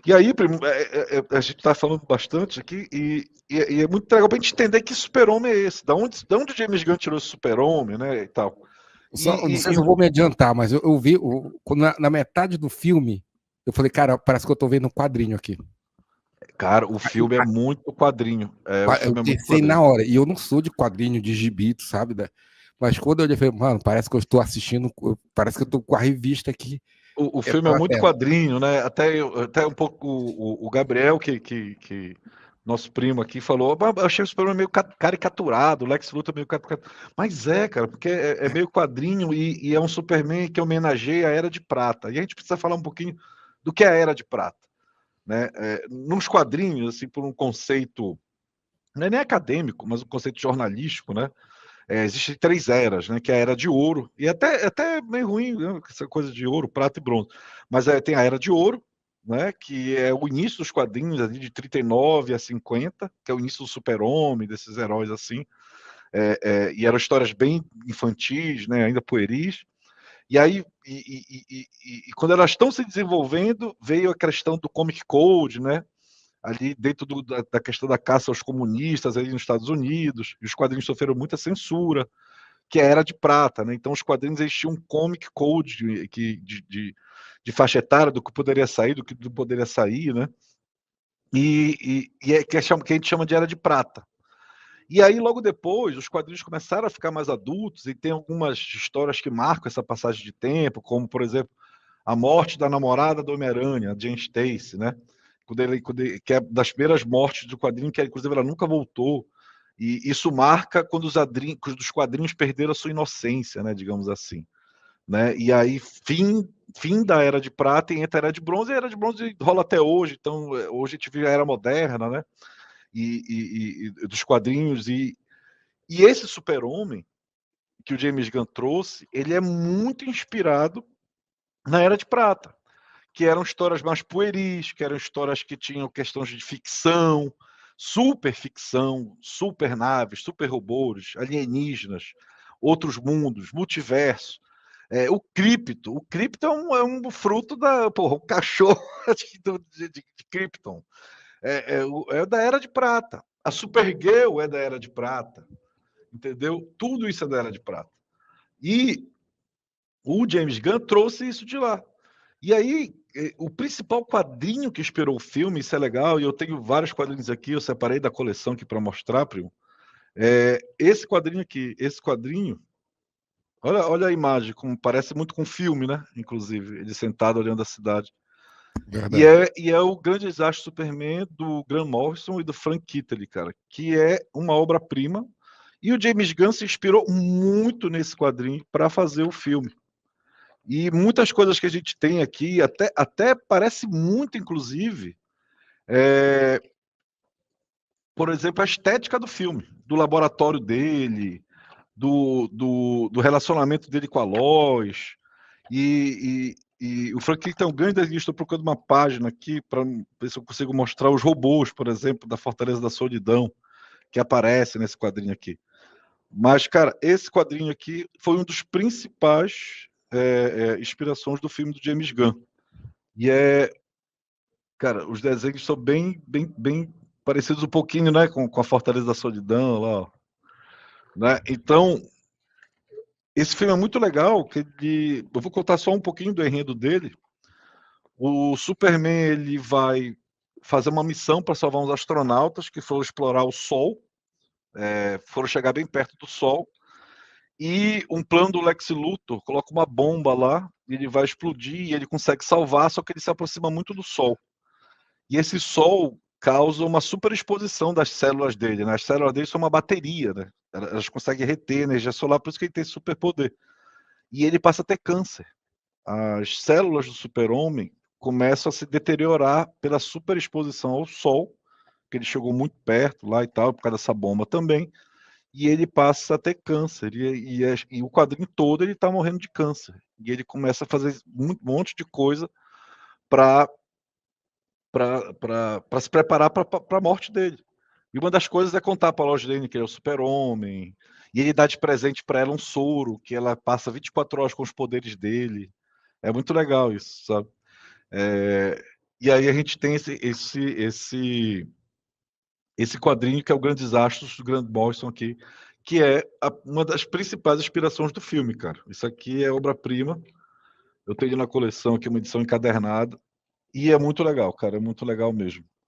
E aí, primo, a gente tá falando bastante aqui e é muito legal pra gente entender que super-homem é esse, da onde James Gunn tirou esse super-homem, né, e tal. Só, não sei se eu vou me adiantar, mas eu vi na metade do filme, eu falei, cara, parece que eu tô vendo um quadrinho aqui. Cara, o filme é muito quadrinho. O Eu filme é muito pensei quadrinho. na hora, e eu não sou de quadrinho de gibi, sabe? Mas quando eu olhei, eu falei, mano, parece que eu estou assistindo, parece que eu tô com a revista aqui O filme é na muito tela. quadrinho, né? Até um pouco o Gabriel, que nosso primo aqui, falou: "Ah, eu achei o Superman meio caricaturado, o Lex Luthor meio caricaturado." Mas cara, porque é meio quadrinho e é um Superman que homenageia a Era de Prata. E a gente precisa falar um pouquinho do que é a Era de Prata, né? Nos quadrinhos, assim, por um conceito, não é nem acadêmico, mas um conceito jornalístico, né? Existem três eras, né? Que é a era de ouro, e até meio ruim, né, essa coisa de ouro, prata e bronze. Mas tem a era de ouro, né? Que é o início dos quadrinhos ali de 39 a 50, que é o início do Super-Homem, desses heróis assim. E eram histórias bem infantis, né? Ainda pueris. E aí, e quando elas estão se desenvolvendo, veio a questão do Comic Code, né? Ali dentro da questão da caça aos comunistas ali nos Estados Unidos, e os quadrinhos sofreram muita censura, que é a Era de Prata, né? Então os quadrinhos existiam um comic code de faixa etária, do que poderia sair, do que não poderia sair, né? Que a gente chama de Era de Prata. E aí, logo depois, os quadrinhos começaram a ficar mais adultos e tem algumas histórias que marcam essa passagem de tempo, como, por exemplo, a morte da namorada do Homem-Aranha, a Jane Stacy, né? Que é das primeiras mortes do quadrinho, que inclusive ela nunca voltou. E isso marca quando os quadrinhos perderam a sua inocência, né? Digamos assim. Né? E aí, fim da Era de Prata e entra a Era de Bronze, e a Era de Bronze rola até hoje. Então, hoje a gente vive a Era Moderna, né? E dos quadrinhos. E esse Super-Homem que o James Gunn trouxe, ele é muito inspirado na Era de Prata, que eram histórias mais pueris, que eram histórias que tinham questões de ficção, super naves, super robôs, alienígenas, outros mundos, multiverso. O Krypton é um fruto o cachorro de Krypton. É da Era de Prata. A Supergirl é da Era de Prata, entendeu? Tudo isso é da Era de Prata. E o James Gunn trouxe isso de lá. E aí, o principal quadrinho que inspirou o filme, isso é legal, e eu tenho vários quadrinhos aqui, eu separei da coleção aqui para mostrar, primo. Esse quadrinho aqui, esse quadrinho, olha a imagem, como parece muito com filme, né? Inclusive, ele sentado olhando a cidade. Verdade. E é o Grande Desastre Superman do Grant Morrison e do Frank Kittley, cara, que é uma obra-prima. E o James Gunn se inspirou muito nesse quadrinho para fazer o filme. E muitas coisas que a gente tem aqui, até parece muito, inclusive, por exemplo, a estética do filme, do laboratório dele, do relacionamento dele com a Lois. E o Frank tem um grande desenho. Estou procurando uma página aqui para ver se eu consigo mostrar os robôs, por exemplo, da Fortaleza da Solidão, que aparece nesse quadrinho aqui. Mas, cara, esse quadrinho aqui foi um dos principais inspirações do filme do James Gunn. E cara, os desenhos são bem parecidos um pouquinho, né, com a Fortaleza da Solidão lá, ó, né? Então, esse filme é muito legal, eu vou contar só um pouquinho do enredo dele. O Superman, ele vai fazer uma missão para salvar uns astronautas que foram explorar o Sol, foram chegar bem perto do Sol, e um plano do Lex Luthor coloca uma bomba lá, e ele vai explodir e ele consegue salvar, só que ele se aproxima muito do Sol. E esse Sol causa uma superexposição das células dele, né? As células dele são uma bateria, né? Elas conseguem reter energia solar, por isso que ele tem superpoder. E ele passa a ter câncer. As células do super-homem começam a se deteriorar pela superexposição ao Sol, que ele chegou muito perto lá e tal, por causa dessa bomba também, e ele passa a ter câncer. E o quadrinho todo ele está morrendo de câncer. E ele começa a fazer um monte de coisa para se preparar para a morte dele. E uma das coisas é contar para a Lois Lane que ele é o super-homem, e ele dá de presente para ela um soro, que ela passa 24 horas com os poderes dele. É muito legal isso, sabe? É, E aí a gente tem esse quadrinho que é o Grandes Astros do Grant Morrison aqui, que é uma das principais inspirações do filme, cara. Isso aqui é obra-prima. Eu tenho na coleção aqui uma edição encadernada e é muito legal, cara, é muito legal mesmo.